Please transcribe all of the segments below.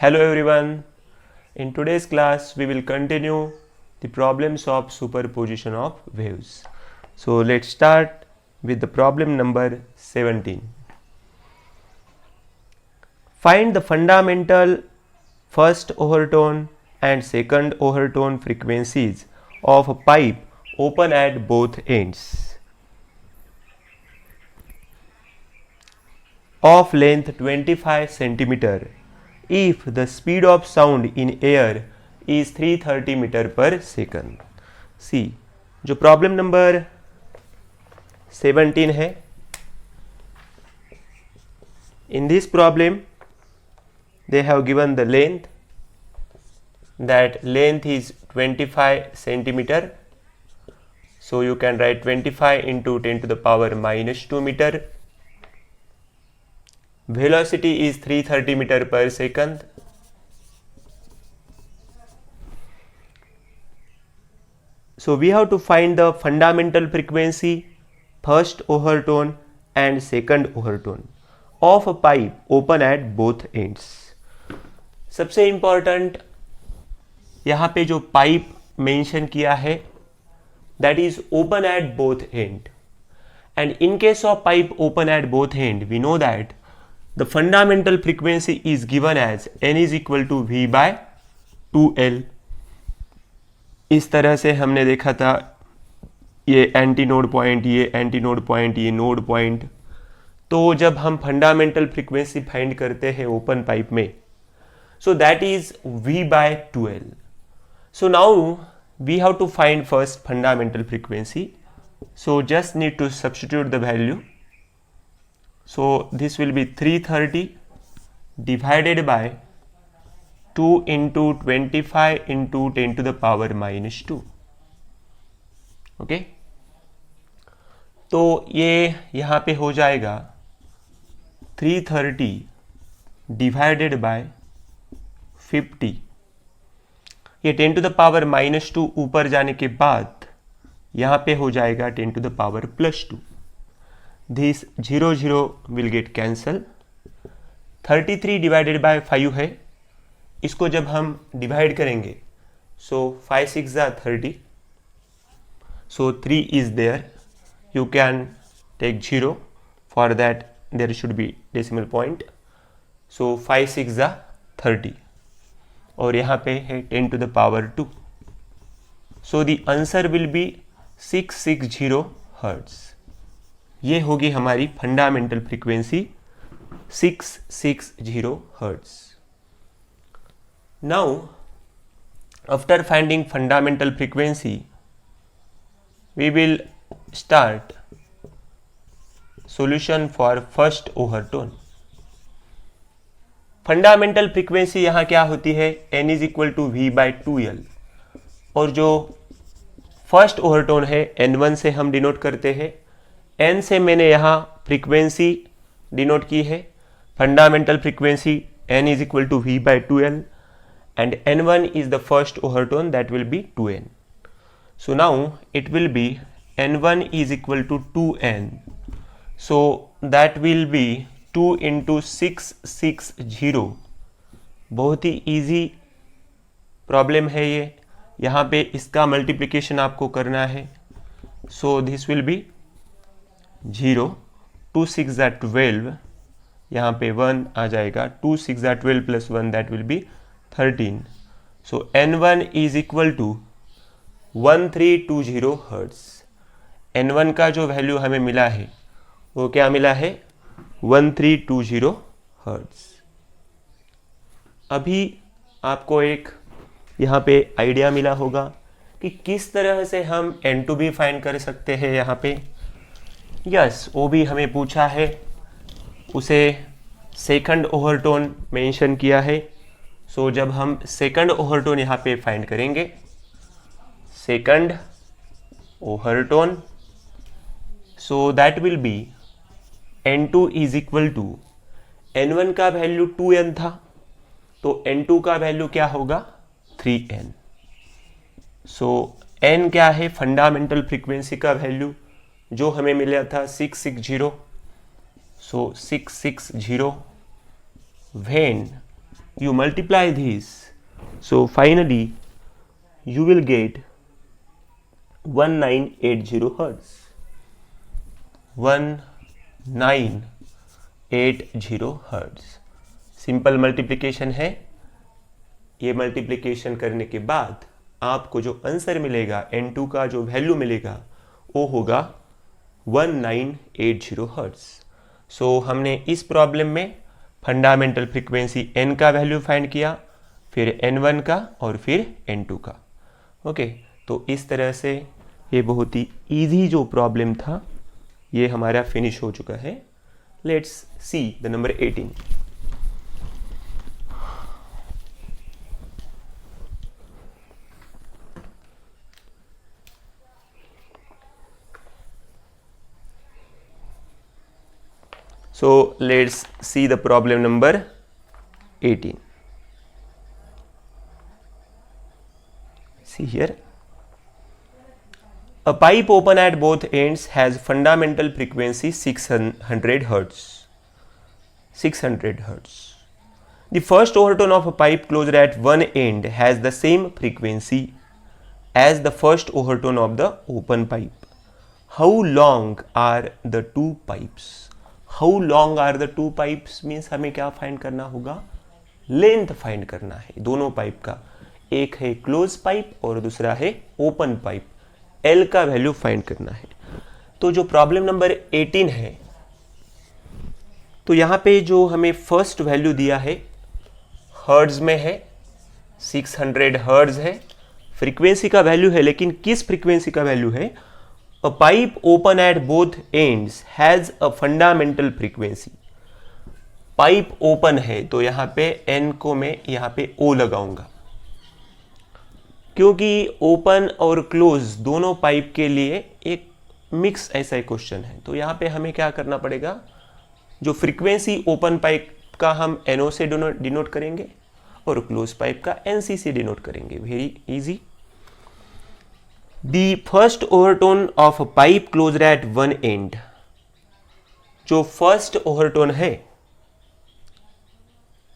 Hello everyone. In today's class we will continue the problems of superposition of waves. So let's start with the problem number 17. Find the fundamental first overtone and second overtone frequencies of a pipe open at both ends, of length 25 centimeter, if the speed of sound in air is 330 metre per second. सी जो problem number 17 है, in this problem they have given the length, that length is 25 centimeter, so you can write 25 into 10 to the power minus 2 meter. Velocity is 330 meter per second. So we have to find the fundamental frequency, first overtone and second overtone of a pipe open at both ends. सबसे important यहाँ पे जो pipe mention किया है, that is open at both end. And in case of pipe open at both end, we know that the fundamental frequency is given as n is equal to v by 2l. इस तरह से हमने देखा था, ये anti node point, ये anti node point, ये node point. तो जब हम फंडामेंटल फ्रीक्वेंसी फाइंड करते हैं ओपन पाइप में, so that is v by 2l. So now we have to find first fundamental frequency. So just need to substitute the value. So this will be 330 divided by 2 into 25 into 10 to the power minus 2. Okay? तो ये यहाँ पे हो जाएगा 330 divided by 50. ये 10 to the power minus 2 ऊपर जाने के बाद यहाँ पे हो जाएगा 10 to the power plus 2. This 0 0 will get cancel. 33 divided by 5 है, इसको जब हम डिवाइड करेंगे, so 5 6 are 30, so 3 is there. You can take 0, for that there should be decimal point. So 5 6 are 30 और यहाँ पे है 10 to the power 2. So the answer will be 660 Hertz. ये होगी हमारी fundamental frequency 660 hertz. Now after finding fundamental frequency we will start solution for first overtone. Fundamental frequency यहाँ क्या होती है, n is equal to v by 2l, और जो first overtone है n1 से हम डिनोट करते हैं. n से मैंने यहाँ फ्रीक्वेंसी डिनोट की है. Fundamental frequency n is equal to v by 2l and n1 is the first overtone, that will be 2n. So now it will be n1 is equal to 2n. So that will be 2 into 660. बहुत ही easy problem है ये. यहाँ पे इसका multiplication आपको करना है. सो this will B 0, 2 6 are 12, यहाँ पे 1 आ जाएगा. 2 6 are 12 plus 1, that will be 13. So n1 is equal to 1320 hertz. n1 का जो वैल्यू हमें मिला है वो क्या मिला है, 1320 हर्ट्ज. अभी आपको एक यहाँ पे आइडिया मिला होगा कि किस तरह से हम n2 भी फाइंड कर सकते हैं. यहाँ पे यस, वो भी हमें पूछा है, उसे सेकंड ओवरटोन मेंशन किया है. सो जब हम सेकंड ओवरटोन यहाँ पे फाइंड करेंगे, second overtone, so that will be n2 is equal to n1 का वैल्यू 2n था, तो n2 का वैल्यू क्या होगा, 3n. सो n क्या है, फंडामेंटल फ्रीक्वेंसी का वैल्यू जो हमें मिला था 660. सो 660 when you multiply these, so finally you will get 1980 hertz. 1980 hertz. Simple multiplication है. ये मल्टीप्लिकेशन करने के बाद आपको जो आंसर मिलेगा, N2 का जो वैल्यू मिलेगा वो होगा 1980 हर्ट्ज. सो हमने इस प्रॉब्लम में फंडामेंटल फ्रीक्वेंसी N का वैल्यू फाइंड किया, फिर N1 का और फिर N2 का. ओके, तो इस तरह से ये बहुत ही इजी जो प्रॉब्लम था ये हमारा फिनिश हो चुका है. Let's see the number 18. So let's see the problem number 18. See here. A pipe open at both ends has fundamental frequency 600 Hz. 600 Hz. The first overtone of a pipe closed at one end has the same frequency as the first overtone of the open pipe. How long are the two pipes? How long are the two pipes means हमें क्या find करना होगा? Length find करना है दोनों pipe का. एक है क्लोज पाइप और दूसरा है ओपन पाइप. L का वैल्यू फाइंड करना है. तो जो प्रॉब्लम नंबर 18 है, तो यहां पे जो हमें फर्स्ट वैल्यू दिया है हर्ट्ज में है, 600 हर्ट्ज है. फ्रीक्वेंसी का वैल्यू है, लेकिन किस फ्रीक्वेंसी का वैल्यू है? A pipe open at both ends has a fundamental frequency. Pipe open है तो यहां पे N को मैं यहां पे O लगाऊंगा, क्योंकि ओपन और क्लोज दोनों पाइप के लिए एक मिक्स ऐसा क्वेश्चन है. तो यहां पे हमें क्या करना पड़ेगा? जो फ्रीक्वेंसी ओपन पाइप का हम NO से डिनोट करेंगे और क्लोज पाइप का NC से डिनोट करेंगे. Very easy. The first overtone of a pipe closed at one end. जो फर्स्ट ओवरटोन है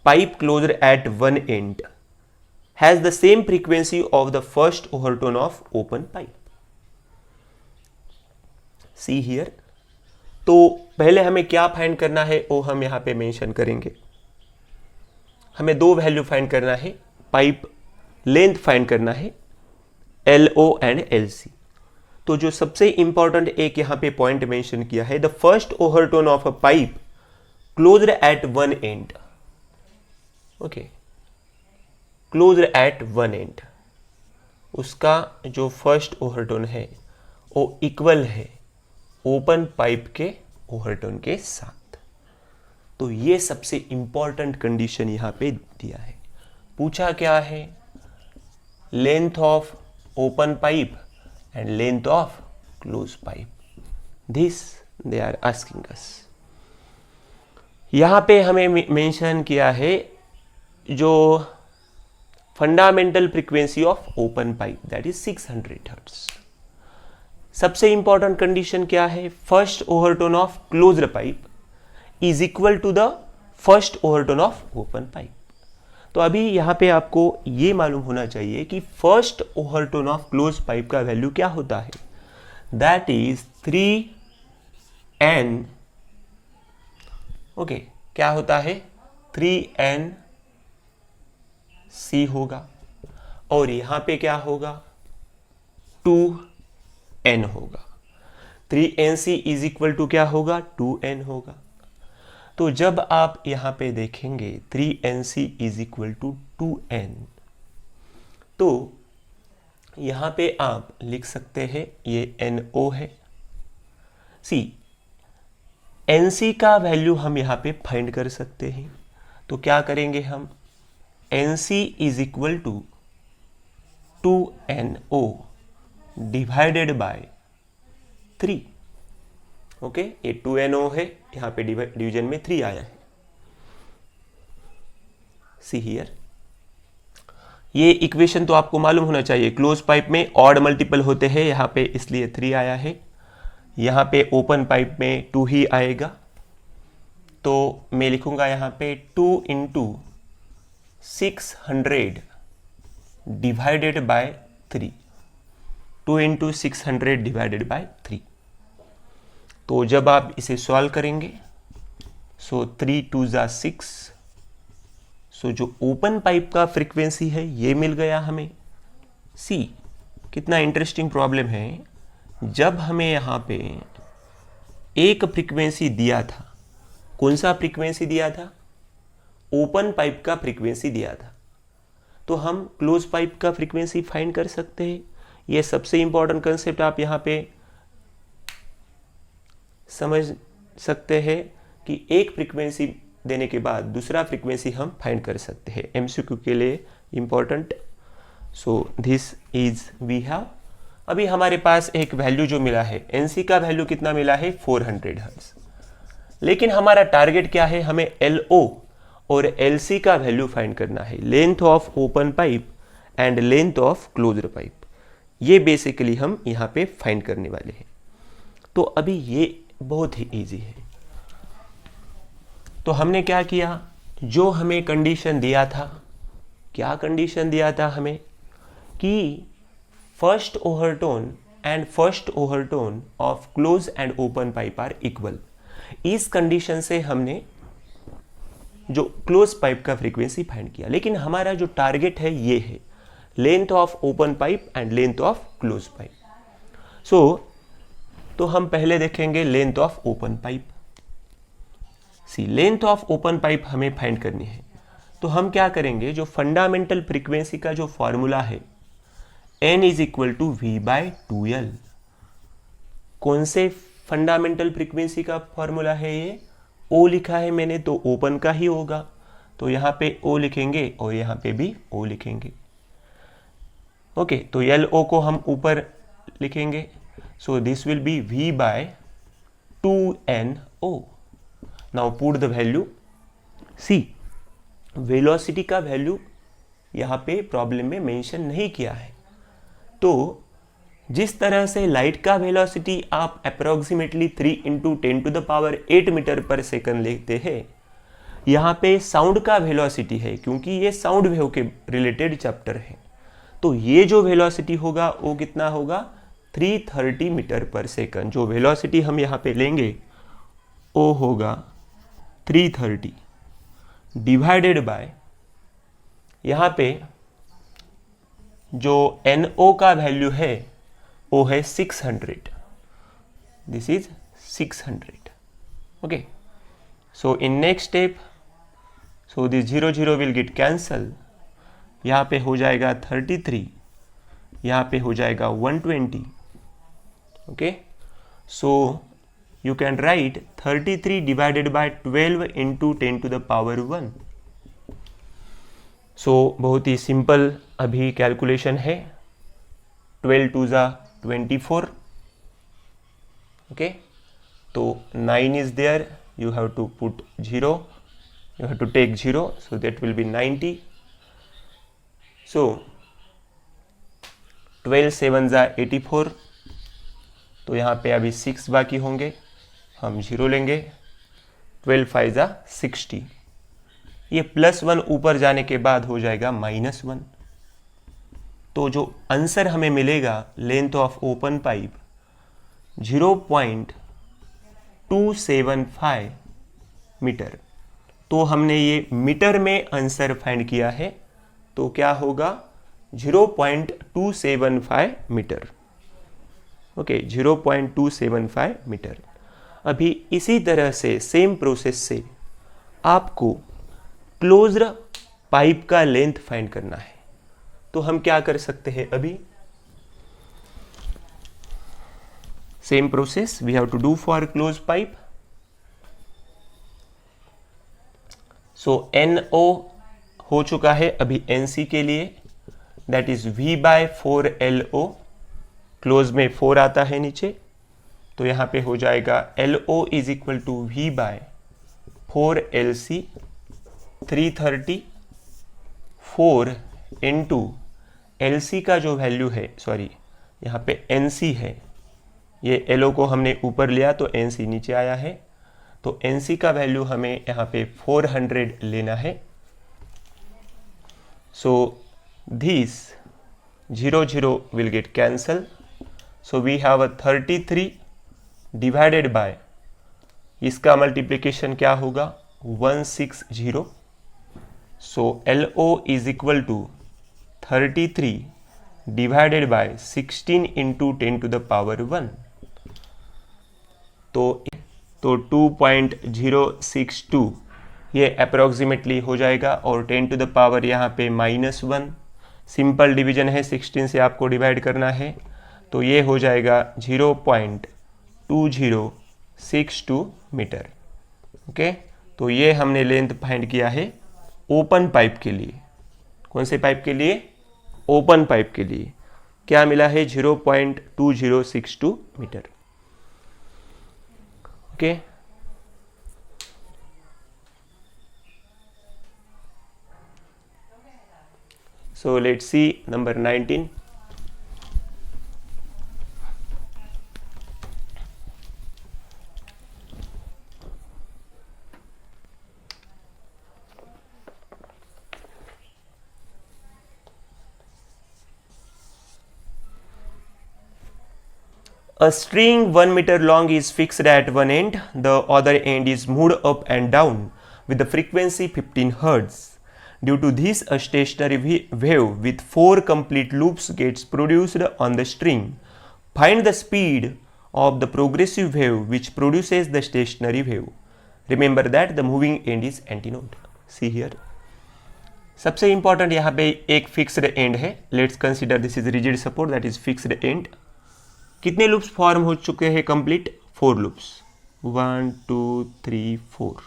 pipe closed eight one and has the same frequency of the first overtone of open pipe. See here. तो पहले हमें क्या find करना है वो हम यहां पे मेंशन करेंगे. हमें दो वैल्यू फाइंड करना है. पाइप लेंथ फाइंड करना है, LO एंड LC. तो जो सबसे इंपॉर्टेंट एक यहां पे पॉइंट मेंशन किया है, the first overtone of a pipe closed eight one and. Okay, closed eight one and, उसका जो फर्स्ट ओवरटोन है वो इक्वल है ओपन पाइप के ओवरटोन के साथ. तो ये सबसे इंपॉर्टेंट कंडीशन यहां पे दिया है. पूछा क्या है? Length of open pipe and length of closed pipe. This they are asking us. यहां पे हमें मेंशन किया है जो fundamental frequency of open pipe, that is 600 hertz. सबसे इंपॉर्टेंट कंडीशन क्या है? First overtone of closed pipe is equal to the first overtone of open pipe. तो अभी यहां पे आपको ये मालूम होना चाहिए कि first overtone of close pipe का वैल्यू क्या होता है. That is 3N. ओके, क्या होता है? 3NC होगा. और यहां पे क्या होगा? 2N होगा. 3NC इज इक्वल टू क्या होगा? 2N होगा. तो जब आप यहां पे देखेंगे 3NC is equal to 2N, तो यहां पे आप लिख सकते हैं ये NO है. सी NC का वैल्यू हम यहां पे फाइंड कर सकते हैं. तो क्या करेंगे हम? NC is equal to 2NO divided by 3. Okay, ये 2NO है, यहां पे डिवीजन में 3 आया है. See here. ये इक्वेशन तो आपको मालूम होना चाहिए. क्लोज पाइप में ऑड मल्टीपल होते हैं, यहां पे इसलिए 3 आया है. यहां पे ओपन पाइप में 2 ही आएगा. तो मैं लिखूंगा यहां पे 2 into 600 divided by 3, 2 into 600 divided by 3। तो जब आप इसे सॉल्व करेंगे, सो 3 2 जा 6, सो जो ओपन पाइप का फ्रीक्वेंसी है ये मिल गया हमें। सी, कितना इंटरेस्टिंग प्रॉब्लम है, जब हमें यहाँ पे एक फ्रीक्वेंसी दिया था, कौन सा फ्रीक्वेंसी दिया था? ओपन पाइप का फ्रीक्वेंसी दिया था, तो हम क्लोज पाइप का फ्रीक्वेंसी फाइंड कर सकते हैं। ये सबसे इंपॉर्टेंट कंसेप्ट आप यहाँ पे समझ सकते हैं कि एक फ्रीक्वेंसी देने के बाद दूसरा फ्रीक्वेंसी हम फाइंड कर सकते हैं, एमसीक्यू के लिए important. So this is we have, अभी हमारे पास एक वैल्यू जो मिला है, एनसी का वैल्यू कितना मिला है? 400 हर्ट्ज। लेकिन हमारा टारगेट क्या है? हमें एलओ और एलसी का वैल्यू फाइंड करना है, length of open pipe and length of closed pipe. ये बेसिकली हम यहाँ पे फाइंड करने वाले हैं। तो अभी ये बहुत ही इजी है। तो हमने क्या किया, जो हमें कंडीशन दिया था, क्या कंडीशन दिया था हमें? कि first overtone and first overtone of close and open pipe are equal. इस कंडीशन से हमने जो क्लोज पाइप का फ्रीक्वेंसी फाइंड किया। लेकिन हमारा जो टारगेट है ये है length of open pipe and length of close pipe. So तो हम पहले देखेंगे length of open pipe. See, length of open pipe हमें फाइंड करनी है। तो हम क्या करेंगे, जो फंडामेंटल फ्रीक्वेंसी का जो फॉर्मूला है n is equal to V by 2l। कौन से फंडामेंटल फ्रीक्वेंसी का फॉर्मूला है ये? O लिखा है मैंने, तो ओपन का ही होगा, तो यहाँ पे O लिखेंगे और यहाँ पे भी O लिखेंगे। ओके, तो LO को हम ऊपर लिखेंगे, so this will be V by 2NO। Now put the value. See, velocity का वैल्यू यहाँ पे प्रॉब्लम में मेंशन नहीं किया है। तो जिस तरह से लाइट का वेलोसिटी आप approximately 3 into 10 to the power 8 metre per second लेते हैं, यहाँ पे साउंड का वेलोसिटी है, क्योंकि ये साउंड वेव के रिलेटेड चैप्टर है। तो ये जो वेलोसिटी होगा वो कितना होगा? 330 मीटर पर सेकंड। जो वेलोसिटी हम यहाँ पे लेंगे वो होगा 330 डिवाइडेड बाय, यहाँ पे जो NO का वैल्यू है वो है 600। This is 600। Okay, so in next step, so this 0 0 will get cancel. यहाँ पे हो जाएगा 33, यहाँ पे हो जाएगा 120। Okay, so you can write 33 divided by 12 into 10 to the power 1। सो बहुत ही सिंपल अभी कैलकुलेशन है। 12 2 जा 24। ओके, तो 9 is there, you have to put 0, you have to take 0, so that will be 90। so 12 7 जा 84, तो यहाँ पे अभी 6 बाकी होंगे, हम 0 लेंगे। 12 5 जा 60, ये +1 ऊपर जाने के बाद हो जाएगा -1। तो जो आंसर हमें मिलेगा length of open pipe 0.275 metre. तो हमने ये मीटर में आंसर फाइंड किया है, तो क्या होगा? 0.275 मीटर। Okay, 0.275 metre. अभी इसी तरह से सेम प्रोसेस से आपको क्लोज्ड पाइप का लेंथ फाइंड करना है। तो हम क्या कर सकते हैं? अभी same process we have to do for close pipe. So NO हो चुका है अभी NC के लिए, that is V by 4LO। Close में 4 आता है नीचे, तो यहाँ पे हो जाएगा LO is equal to V by 4LC। 330 4 into LC का जो वैल्यू है, सॉरी यहाँ पे NC है, ये LO को हमने ऊपर लिया तो NC नीचे आया है, तो NC का वैल्यू हमें यहाँ पे 400 लेना है। So these 0 0 will get cancelled. So we have a 33 divided by, इसका मल्टीप्लिकेशन क्या होगा 160. So LO is equal to 33 divided by 16 into 10 to the power 1. तो 2.062 ये अप्रोक्सीमेटली हो जाएगा, और 10 टू द पावर यहाँ पे -1. सिंपल डिवीजन है, 16 से आपको डिवाइड करना है, तो ये हो जाएगा 0.2062 मीटर. ओके, तो ये हमने लेंथ फाइंड किया है ओपन पाइप के लिए. कौन से पाइप के लिए? ओपन पाइप के लिए. क्या मिला है? 0.2062 metre. Okay, so let's see number 19. A string 1 meter long is fixed at one end. The other end is moved up and down with the frequency 15 Hz. Due to this, a stationary wave with 4 complete loops gets produced on the string. Find the speed of the progressive wave which produces the stationary wave. Remember that the moving end is antinode. See here. सबसे important यहाँ पे एक fixed and है. Let's consider this is rigid support, that is fixed and. कितने loops form हो चुके हैं complete? 4 loops. 1 2 3 4.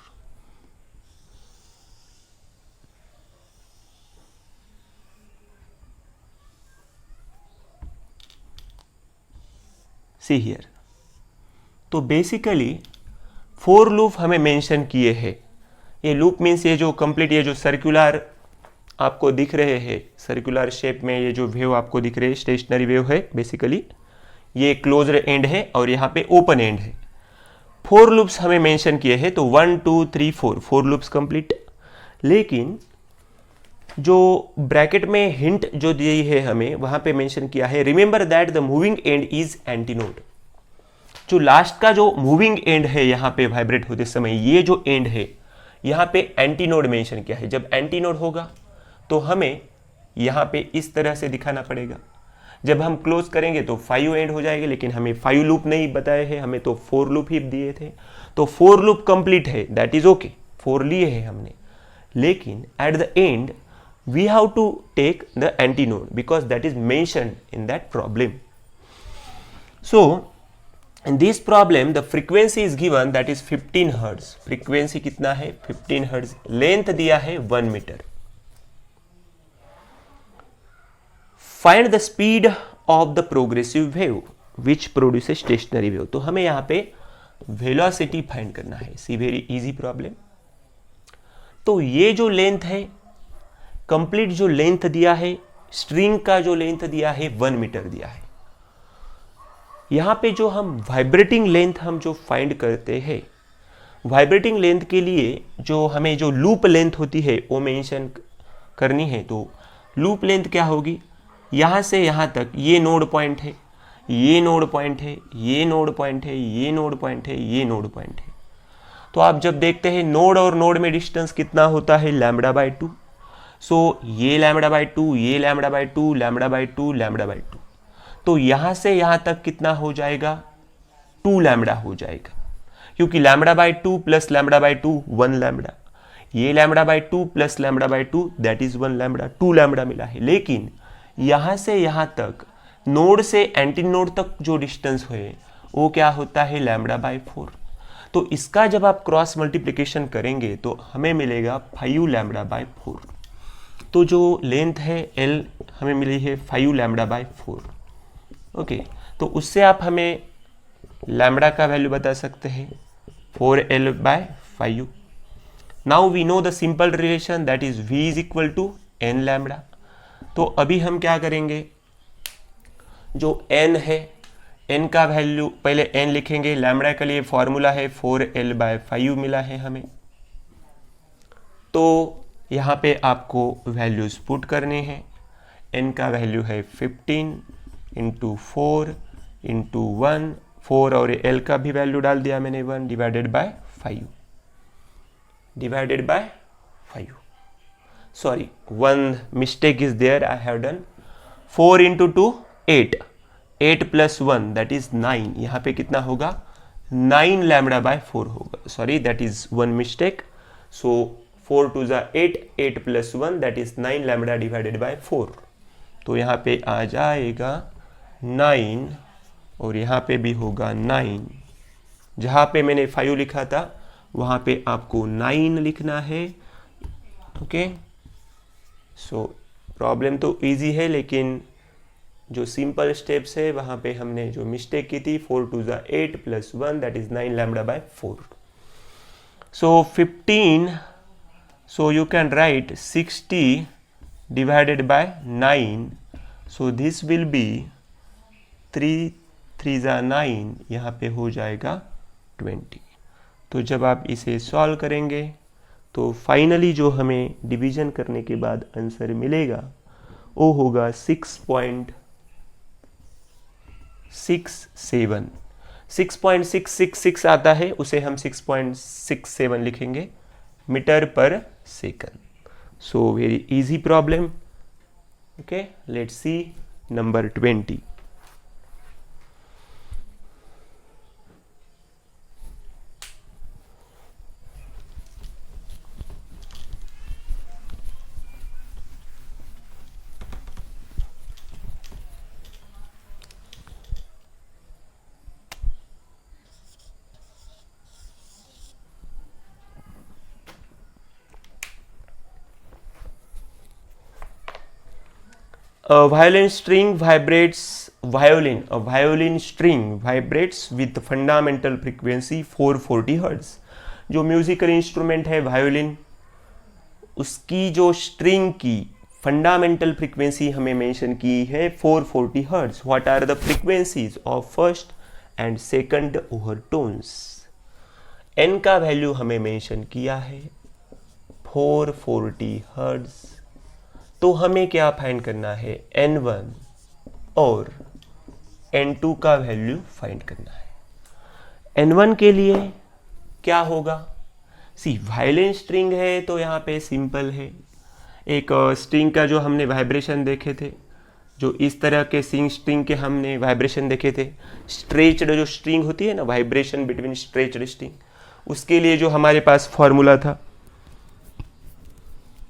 See here. तो बेसिकली 4 लूप हमें मेंशन किए हैं. ये लूप मीन्स ये जो कंप्लीट, ये जो सर्कुलर आपको दिख रहे हैं, सर्कुलर शेप में ये जो वेव आपको दिख रहे हैं, स्टेशनरी वेव है. बेसिकली ये क्लोज्ड एंड है और यहाँ पे ओपन एंड है. 4 लूप्स हमें मेंशन किए हैं, तो 1 2 3 4 लूप्स कंप्लीट. लेकिन जो ब्रैकेट में हिंट जो दी है हमें, वहां पे मेंशन किया है remember that the moving and is antinode. जो लास्ट का जो मूविंग एंड है यहाँ पे वाइब्रेट होते समय, ये जो एंड है यहाँ पे एंटीनोड मेंशन किया है. जब एंटीनोड होगा तो हमें यहाँ पे इस तरह से दिखाना पड़ेगा. जब हम क्लोज करेंगे तो 5 एंड हो जाएंगे, लेकिन हमें 5 लूप नहीं बताए हैं, हमें तो 4 लूप ही दिए थे. तो 4 लूप कंप्लीट है, दैट इज ओके, 4 लिए हैं हमने. लेकिन at the end we have to take the antinode because that is mentioned in that problem. So in this problem the frequency is given, that is 15 Hz. frequency कितना है? 15 Hz. Length दिया है 1 metre. Find the speed of the progressive wave which produces stationary wave. तो हमें यहाँ पे velocity find करना है. सी वेरी इजी प्रॉब्लम. तो ये जो लेंथ है, कंप्लीट जो लेंथ दिया है, स्ट्रिंग का जो लेंथ दिया है 1 मीटर दिया है. यहां पे जो हम वाइब्रेटिंग लेंथ हम जो फाइंड करते हैं, वाइब्रेटिंग लेंथ के लिए जो हमें जो लूप लेंथ होती है वो मेंशन करनी है. तो लूप लेंथ क्या होगी? यहां से यहां तक ये नोड पॉइंट है, ये नोड पॉइंट है, ये नोड पॉइंट है, ये नोड पॉइंट है, ये नोड पॉइंट है. तो आप जब देखते हैं नोड और नोड में डिस्टेंस कितना होता है? λ/2. सो ये λ/2, ये λ/2, λ/2, λ/2. तो यहां से यहां तक कितना हो जाएगा? 2 लैम्बडा हो जाएगा, क्योंकि λ/2 प्लस λ/2 1 लैम्बडा. ये λ/2 plus λ/2 that is 1 lambda, 2 lambda मिला है. लेकिन यहां से यहां तक नोड से एंटी नोड तक जो डिस्टेंस है वो क्या होता है? λ/4. तो इसका जब आप क्रॉस मल्टीप्लिकेशन करेंगे तो हमें मिलेगा 5 λ/4. तो जो लेंथ है L हमें मिली है 5 λ/4. ओके, तो उससे आप हमें लैम्बडा का वैल्यू बता सकते हैं 4L/5. Now we know the simple relation, that is V is equal to N lambda. तो अभी हम क्या करेंगे? जो N है, N का वैल्यू पहले N लिखेंगे. लैम्बडा के लिए फॉर्मूला है 4L/5 मिला है हमें. तो यहाँ पे आपको वैल्यूज़ पुट करने हैं। n का वैल्यू है 15 इंटू 4 इंटू 1, 4 और l का भी वैल्यू डाल दिया मैंने 1 divided by 5, divided by 5। Sorry, one mistake is there, I have done. 4 into 2 8, 8 plus 1 that is 9। यहाँ पे कितना होगा, 9 लैम्बडा बाय 4 होगा। Sorry, that is one mistake. So 4 two ज़ा 8, 8 plus 1 that is 9 lambda divided by 4। तो यहाँ पे आ जाएगा 9 और यहाँ पे भी होगा 9। जहाँ पे मैंने 5 लिखा था वहाँ पे आपको 9 लिखना है। ओके, सो प्रॉब्लम तो इजी है, लेकिन जो सिंपल स्टेप्स है वहाँ पे हमने जो मिस्टेक की थी, 4 टू ज़ा 8 plus 1 that is 9 lambda by 4। So 15, so you can write 60 divided by 9, so this will be 3 3 जा 9, यहाँ पे हो जाएगा 20। तो जब आप इसे सॉल्व करेंगे तो फाइनली जो हमें डिवीजन करने के बाद आंसर मिलेगा वो होगा 6.667। 6.666 आता है, उसे हम 6.67 लिखेंगे metre per second. So very easy problem. Okay, let's see number 20. A violin string vibrates with fundamental frequency 440 Hz। जो म्यूजिकल इंस्ट्रूमेंट है वायोलिन, उसकी जो स्ट्रिंग की फंडामेंटल फ्रीक्वेंसी हमें मेंशन की है 440 Hz। What are the frequencies of first and second overtones? n का value हमें मेंशन किया है 440 Hz। तो हमें क्या फाइंड करना है, n1 और n2 का वैल्यू फाइंड करना है। n1 के लिए क्या होगा, सी वायलिन स्ट्रिंग है तो यहाँ पे सिंपल है। एक स्ट्रिंग का जो हमने वाइब्रेशन देखे थे, जो इस तरह के स्ट्रिंग के हमने वाइब्रेशन देखे थे, स्ट्रेच्ड जो स्ट्रिंग होती है ना, वाइब्रेशन बिटवीन स्ट्रेच्ड स्ट्रिंग, उसके लिए जो हमारे पास फॉर्मूला था,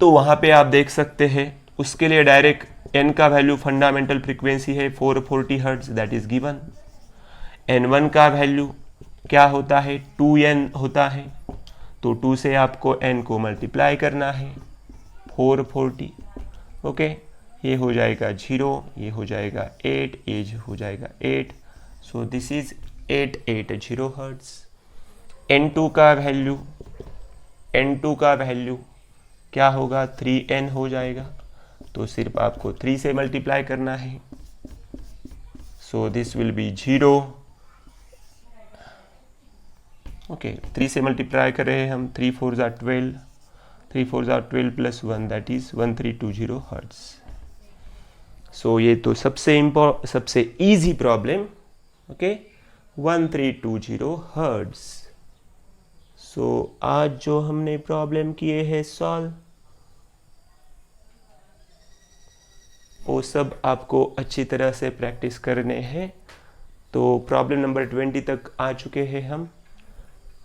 तो वहाँ पे आप देख सकते हैं उसके लिए डायरेक्ट n का वैल्यू फंडामेंटल फ्रीक्वेंसी है 440 Hz that is given. n1 का वैल्यू क्या होता है, 2n होता है, तो 2 से आपको n को मल्टीप्लाई करना है 440। ओके, ये हो जाएगा 0, ये हो जाएगा 8, एज हो जाएगा 8, सो दिस इज 880 Hz। n2 का वैल्यू क्या होगा, 3n हो जाएगा, तो सिर्फ आपको 3 से मल्टीप्लाई करना है, सो दिस विल बी 0। ओके, 3 से मल्टीप्लाई कर रहे हैं हम, 3 4 ज़ा 12, 3 4 ज़ा 12 प्लस 1 दैट इज 1320 Hz। सो ये तो सबसे इजी प्रॉब्लम। Okay, 1320 Hz। सो आज जो हमने प्रॉब्लम किए हैं सॉल्व, वो सब आपको अच्छी तरह से प्रैक्टिस करने हैं। तो प्रॉब्लम नंबर 20 तक आ चुके हैं हम।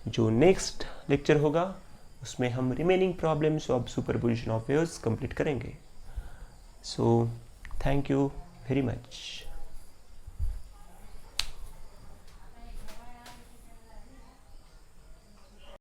जो नेक्स्ट लेक्चर होगा उसमें हम remaining problems of superposition of waves complete करेंगे। So thank you very much.